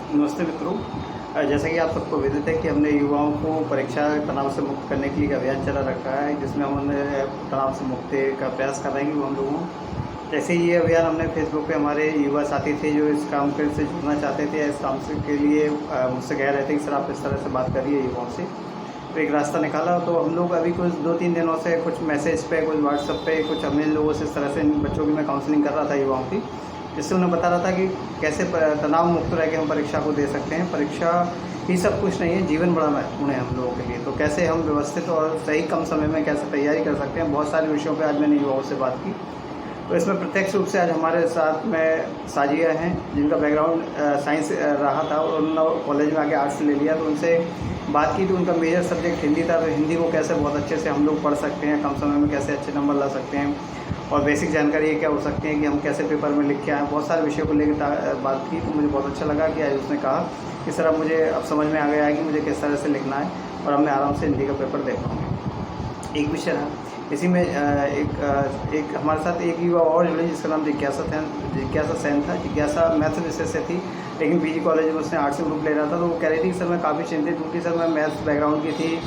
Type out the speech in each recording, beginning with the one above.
नमस्ते मित्रों। जैसा कि आप सबको विदित है कि हमने युवाओं को परीक्षा तनाव से मुक्त करने के लिए एक अभियान चला रखा है, जिसमें हमने तनाव से मुक्ति का प्रयास कर रहे हैं कि हम लोगों जैसे ये अभियान हमने फेसबुक पे हमारे युवा साथी थे जो इस काम के से जुड़ना चाहते थे, इस काम से के लिए मुझसे कह रहे थे कि सर आप इस तरह से बात करिए युवाओं से। तो एक रास्ता निकाला। तो हम लोग अभी कुछ 2-3 दिनों से कुछ मैसेज पे, कुछ व्हाट्सएप पे, कुछ हमने लोगों से इस तरह से बच्चों की मैं काउंसलिंग कर रहा था युवाओं की, जिससे उन्हें बता रहा था कि कैसे तनाव मुक्त रह के हम परीक्षा को दे सकते हैं। परीक्षा ही सब कुछ नहीं है, जीवन बड़ा महत्वपूर्ण है हम लोगों के लिए। तो कैसे हम व्यवस्थित और सही कम समय में कैसे तैयारी कर सकते हैं, बहुत सारे विषयों पे आज मैंने युवाओं से बात की। तो इसमें प्रत्यक्ष रूप से आज हमारे साथ में साजिया हैं, जिनका बैकग्राउंड साइंस रहा था और उन्होंने कॉलेज में आके आर्ट्स ले लिया। तो उनसे बात की तो उनका मेजर सब्जेक्ट हिंदी था। तो हिंदी को कैसे बहुत अच्छे से हम लोग पढ़ सकते हैं, कम समय में कैसे अच्छे नंबर ला सकते हैं, और बेसिक जानकारी ये क्या हो सकती है कि हम कैसे पेपर में लिख के आएँ। बहुत सारे विषयों को लेकर बात की। तो मुझे बहुत अच्छा लगा कि आज उसने कहा कि सर अब मुझे अब समझ में आ गया है कि मुझे किस तरह से लिखना है और अब मैं आराम से हिंदी का पेपर दे पाऊँगी। एक विषय रहा। इसी में एक हमारे साथ एक युवा और जुड़े जिसका नाम जिज्ञासा सेन था। जिज्ञासा मैथ्स विषय से थी, लेकिन पीजी कॉलेज में उसने आर्ट्स में ग्रुप ले रहा था। तो वो कह रही थी कि सर मैं काफ़ी चिंतित हूँ कि सर मैं मैथ्स बैकग्राउंड की थी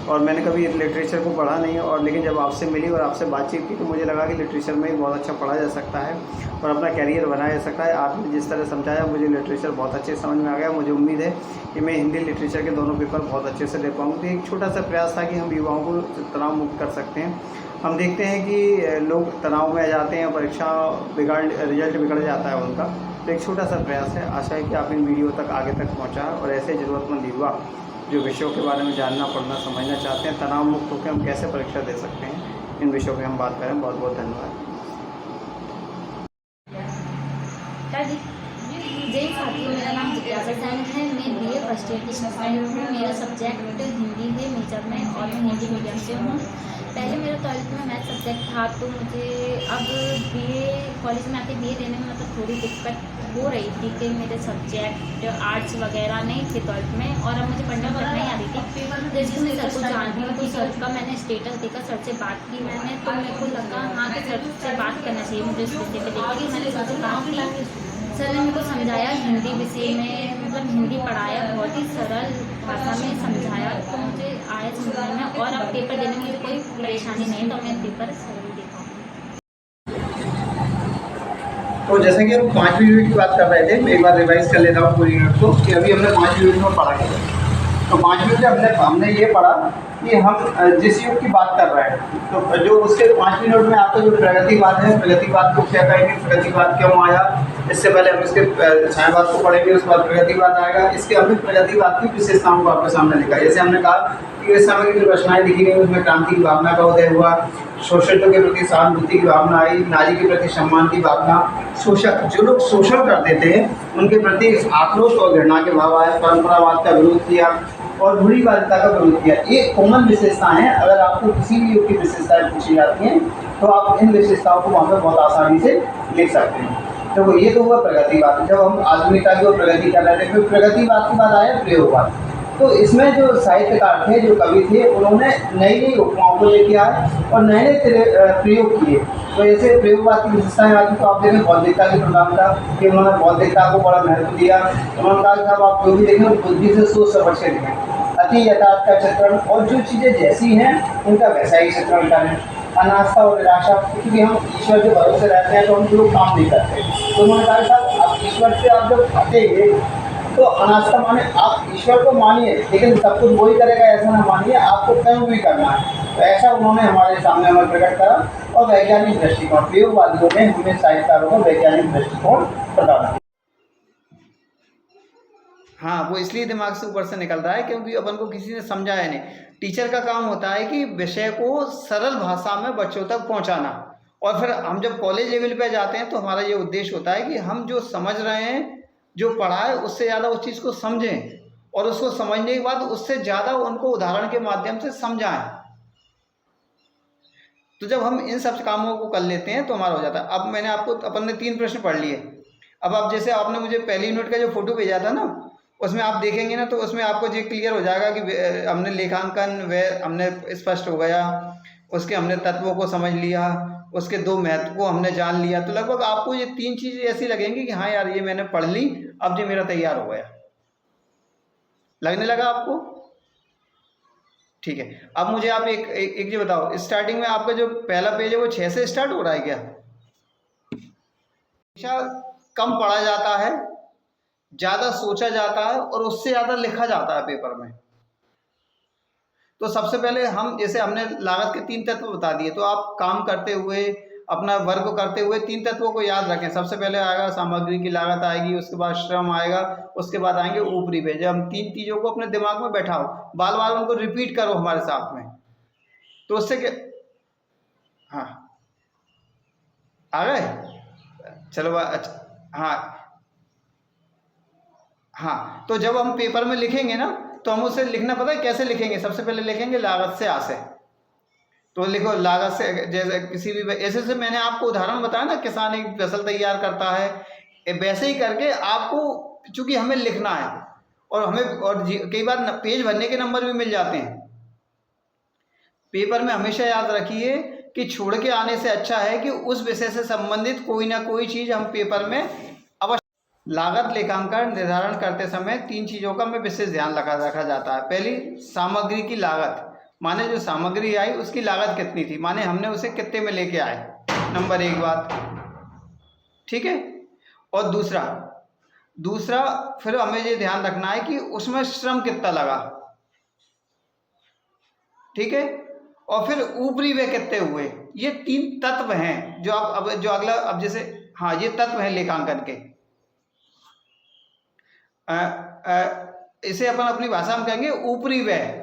और मैंने कभी लिटरेचर को पढ़ा नहीं, और लेकिन जब आपसे मिली और आपसे बातचीत की तो मुझे लगा कि लिटरेचर में ही बहुत अच्छा पढ़ा जा सकता है और अपना कैरियर बनाया जा सकता है। आपने जिस तरह समझाया मुझे लिटरेचर बहुत अच्छे से समझ में आ गया। मुझे उम्मीद है कि मैं हिंदी लिटरेचर के दोनों पेपर बहुत अच्छे से दे पाऊँगी। तो एक छोटा सा प्रयास था कि हम युवाओं को तनाव मुक्त कर सकते हैं। हम देखते हैं कि लोग तनाव में आ जाते हैं, परीक्षा रिजल्ट बिगड़ जाता है उनका। तो एक छोटा सा प्रयास है, आशा है कि आप इन वीडियो तक आगे तक पहुँचाएँ और ऐसे ज़रूरतमंद युवा जो विषयों के बारे में जानना, पढ़ना, समझना चाहते हैं, तनाव मुक्त होकर हम कैसे परीक्षा दे सकते हैं, इन विषयों पे हम बात करें। बहुत बहुत धन्यवाद। जय साथियों, मेरा नाम जिज्ञासा सेन है। मैं बीए फर्स्ट ईयर की स्टूडेंट हूँ। मेरा सब्जेक्ट हिंदी है मेजर में और मैं हिंदी मीडियम से हूँ। पहले मेरा 12th में मैथ सब्जेक्ट था, तो मुझे अब बीए कॉलेज में आके बीए देने में मतलब थोड़ी दिक्कत हो रही थी कि मेरे सब्जेक्ट आर्ट्स वगैरह नहीं थे 12th में, और अब मुझे पढ़ने में नहीं आ रही थी। जैसे मैं सर को जानती हूँ तो सर का मैंने स्टेटस देखा, सर से बात की मैंने, तो मेरे को लगा हाँ कि सर से बात करना चाहिए मुझे इस विषय पर देख के। मैंने सर से कहा कि सर ने मेरे को समझाया हिंदी विषय में, मतलब हिंदी पढ़ाया, बहुत ही सरल भाषा में समझाया, तो मुझे आया समझने में। और अब पेपर देने में मुझे कोई परेशानी नहीं, तो मैं पेपर सरल दे पाऊँगी। तो जैसे कि हम 5वीं यूनिट की बात कर रहे थे, मैं एक बार रिवाइज कर लेता हूँ पूरी यूनिट को कि अभी हमने 5वीं यूनिट में पढ़ा है। तो 5वीं में हमने ये पढ़ा कि हम जिस युग की बात कर रहे हैं, तो जो उसके 5वीं यूनिट में आपका जो प्रगतिवाद है, प्रगतिवाद को क्या कहेंगे, प्रगतिवाद क्यों आया, इससे पहले हम इसके छायावाद को पढ़ेंगे, उसके बाद प्रगतिवाद आएगा। इसके हमने प्रगतिवाद की विशेषताओं को आपके सामने लिखा। जैसे हमने कहा कि इस समय की जो रचनाएं लिखी गई उसमें क्रांति की भावना का उदय हुआ, शोषितों के प्रति सहानुभूति की भावना आई, नारी के प्रति सम्मान की भावना, शोषक जो लोग शोषण करते थे उनके प्रति आक्रोश और घृणा के भाव आए, परंपरावाद का विरोध किया और रूढ़िवादिता का विरोध किया। ये कॉमन विशेषताएं हैं। अगर आपको किसी भी युग की विशेषताएं पूछी जाती हैं तो आप इन विशेषताओं को वहाँ पर बहुत आसानी से लिख सकते हैं। तो ये तो हुआ प्रगतिवाद। जब हम आधुनिकता की ओर प्रगति कर रहे थे, फिर प्रगतिवाद के बाद आया प्रयोगवाद। तो इसमें जो साहित्यकार थे, जो कवि थे, उन्होंने नई नई उपमाओं को लेके आए और नए नए प्रयोग किए। तो ऐसे प्रयोगवाद की विशेषताएं आती, तो आप देखें बौद्धिकता की प्रधानता कि उन्होंने बौद्धिकता को बड़ा महत्व दिया। उन्होंने कहा कि आप जो भी देखें बुद्धि से सोच समझ के देखें, अति यथार्थ का चित्रण, और जो चीज़ें जैसी हैं उनका वैसा ही चित्रण करें। अनास्था और निराशा, क्योंकि हम ईश्वर के भरोसे रहते हैं तो हम लोग काम नहीं करते। तो उन्होंने कहा साहब आप ईश्वर से आप जब हटेंगे तो अनास्था माने आप ईश्वर को मानिए, लेकिन सब कुछ वही करेगा ऐसा ना मानिए, आपको कर्म भी करना है। तो ऐसा उन्होंने हमारे सामने हमें प्रकट करा और वैज्ञानिक दृष्टिकोण, प्रयोगवादियों ने हमें साहित्यकारों को वैज्ञानिक दृष्टिकोण प्रदान किया। हाँ, वो इसलिए दिमाग से ऊपर से निकल रहा है क्योंकि अपन को किसी ने समझाया नहीं। टीचर का काम होता है कि विषय को सरल भाषा में बच्चों तक पहुंचाना, और फिर हम जब कॉलेज लेवल पे जाते हैं तो हमारा ये उद्देश्य होता है कि हम जो समझ रहे हैं, जो पढ़ा है, उससे ज़्यादा उस चीज़ को समझें और उसको समझने के बाद उससे ज़्यादा उनको उदाहरण के माध्यम से समझाएं। तो जब हम इन सब कामों को कर लेते हैं तो हमारा हो जाता है। अब मैंने आपको, अपन ने 3 प्रश्न पढ़ लिए। अब आप जैसे आपने मुझे पहली यूनिट का जो फोटो भेजा था ना, उसमें आप देखेंगे ना तो उसमें आपको ये क्लियर हो जाएगा कि हमने लेखांकन हमने स्पष्ट हो गया, उसके हमने तत्वों को समझ लिया, उसके 2 महत्व को हमने जान लिया। तो लगभग आपको ये 3 चीज़ें ऐसी लगेंगी कि हाँ यार ये मैंने पढ़ ली, अब ये मेरा तैयार हो गया। लगने लगा आपको? ठीक है। अब मुझे आप एक चीज़ बताओ, स्टार्टिंग में आपका जो पहला पेज है वो 6 से स्टार्ट हो रहा है क्या? हमेशा कम पढ़ा जाता है, ज़्यादा सोचा जाता है और उससे ज़्यादा लिखा जाता है पेपर में। तो सबसे पहले हम, जैसे हमने लागत के 3 तत्व बता दिए, तो आप काम करते हुए, अपना वर्क करते हुए 3 तत्वों को याद रखें। सबसे पहले आएगा सामग्री की लागत आएगी, उसके बाद श्रम आएगा, उसके बाद आएंगे ऊपरी व्यय। जब हम 3 चीज़ों को अपने दिमाग में बैठाओ, बार बार उनको रिपीट करो हमारे साथ में, तो उससे क्या। हाँ, आ गए? चलो अच्छा। हाँ हाँ, तो जब हम पेपर में लिखेंगे ना, तो हम उसे लिखना पता है कैसे लिखेंगे? सबसे पहले लिखेंगे लागत से आशय। तो लिखो लागत से, जैसे किसी भी ऐसे से मैंने आपको उदाहरण बताया ना, किसान एक फसल तैयार करता है, वैसे ही करके आपको, चूंकि हमें लिखना है और हमें, और कई बार पेज भरने के नंबर भी मिल जाते हैं पेपर में। हमेशा याद रखिए कि छोड़ के आने से अच्छा है कि उस विषय से संबंधित कोई ना कोई चीज़ हम पेपर में अवश्य। लागत लेखांकन निर्धारण करते समय 3 चीज़ों का में विशेष ध्यान रखा जाता है। पहली, सामग्री की लागत, माने जो सामग्री आई उसकी लागत कितनी थी, माने हमने उसे कितने में लेके आए, नंबर 1 बात, ठीक है। और दूसरा फिर हमें ये ध्यान रखना है कि उसमें श्रम कितना लगा, ठीक है। और फिर ऊपरी व्यय कितने हुए। ये 3 तत्व हैं जो आप अब जो अगला, अब जैसे, हाँ, ये तत्व हैं लेखांकन के। इसे अपन अपनी भाषा में कहेंगे ऊपरी व्यय,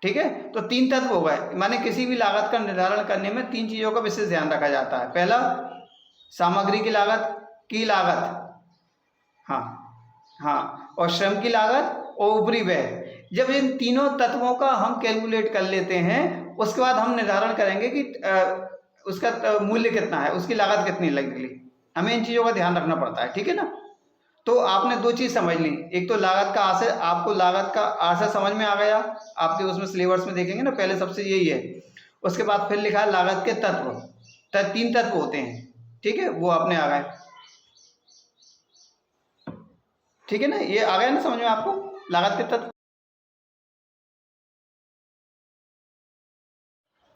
ठीक है। तो 3 तत्व हो गए, माने किसी भी लागत का निर्धारण करने में 3 चीज़ों का विशेष ध्यान रखा जाता है। पहला, सामग्री की लागत, हाँ हाँ, और श्रम की लागत और ऊपरी व्यय। जब इन तीनों तत्वों का हम कैलकुलेट कर लेते हैं, उसके बाद हम निर्धारण करेंगे कि उसका मूल्य कितना है, उसकी लागत कितनी लगेगी। हमें इन चीज़ों का ध्यान रखना पड़ता है, ठीक है ना। तो आपने 2 चीज़ समझ ली, एक तो लागत का आशय, आपको लागत का आशय समझ में आ गया, आपके उसमें सिलेबस में देखेंगे ना, पहले सबसे यही है। उसके बाद फिर लिखा है लागत के तत्व, 3 तत्व होते हैं, ठीक है, वो आपने आ गए, ठीक है ना। ये आ गया ना समझ में आपको, लागत के तत्व।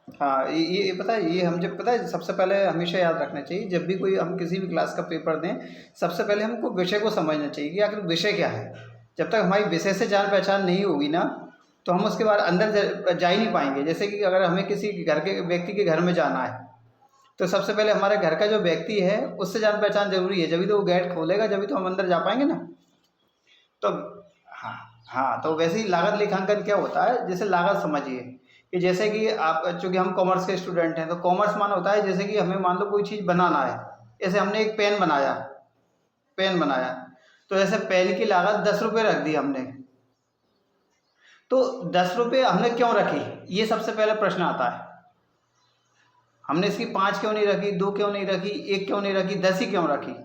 हाँ, ये पता है, ये हम जब, पता है, सबसे पहले हमेशा याद रखना चाहिए, जब भी कोई हम किसी भी क्लास का पेपर दें, सबसे पहले हमको विषय को समझना चाहिए कि आखिर विषय क्या है। जब तक हमारी विषय से जान पहचान नहीं होगी ना, तो हम उसके बाद अंदर जा ही नहीं पाएंगे। जैसे कि अगर हमें किसी घर के व्यक्ति के घर में जाना है, तो सबसे पहले हमारे घर का जो व्यक्ति है उससे जान पहचान जरूरी है, जब तो वो गेट खोलेगा, जब तो हम अंदर जा पाएंगे ना। तो हाँ हाँ, तो वैसे ही लागत लेखांकन क्या होता है, जैसे लागत समझिए कि जैसे कि आप, चूँकि हम कॉमर्स के स्टूडेंट हैं, तो कॉमर्स माना होता है, जैसे कि हमें मान लो कोई चीज़ बनाना है, जैसे हमने एक पेन बनाया, तो जैसे पेन की लागत 10 रुपये रख दी हमने, तो 10 रुपये हमने क्यों रखी, ये सबसे पहले प्रश्न आता है। हमने इसकी 5 क्यों नहीं रखी, 2 क्यों नहीं रखी, 1 क्यों नहीं रखी, 10 ही क्यों रखी,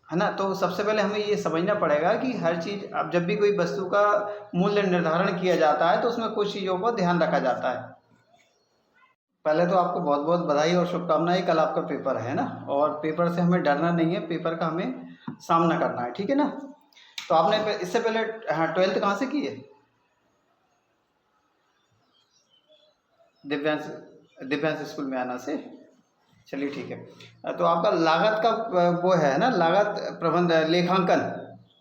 है ना। तो सबसे पहले हमें ये समझना पड़ेगा कि हर चीज़, अब जब भी कोई वस्तु का मूल्य निर्धारण किया जाता है, तो उसमें कुछ चीज़ों को ध्यान रखा जाता है। पहले तो आपको बहुत बहुत बधाई और शुभकामनाएं, कल आपका पेपर है ना, और पेपर से हमें डरना नहीं है, पेपर का हमें सामना करना है, ठीक है ना। तो आपने इससे पहले, हाँ, 12th कहाँ से की है? दिव्यांश स्कूल में आना से, चलिए ठीक है। तो आपका लागत का वो है ना, लागत प्रबंध लेखांकन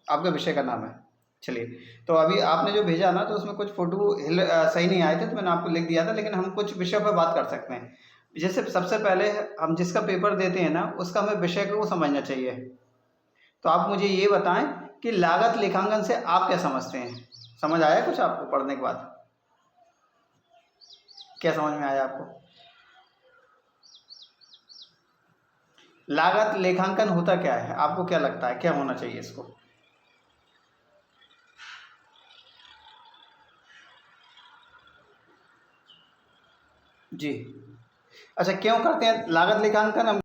आपका विषय का नाम है। चलिए, तो अभी आपने जो भेजा ना, तो उसमें कुछ फोटो सही नहीं आए थे, तो मैंने आपको लिख दिया था, लेकिन हम कुछ विषय पर बात कर सकते हैं। जैसे सबसे पहले हम जिसका पेपर देते हैं ना, उसका हमें विषय को समझना चाहिए। तो आप मुझे ये बताएं कि लागत लेखांकन से आप क्या समझते हैं, समझ आया कुछ आपको पढ़ने के बाद? क्या समझ में आया आपको? लागत लेखांकन होता क्या है, आपको क्या लगता है, क्या होना चाहिए इसको? जी, अच्छा, क्यों करते हैं लागत लेखांकन हम?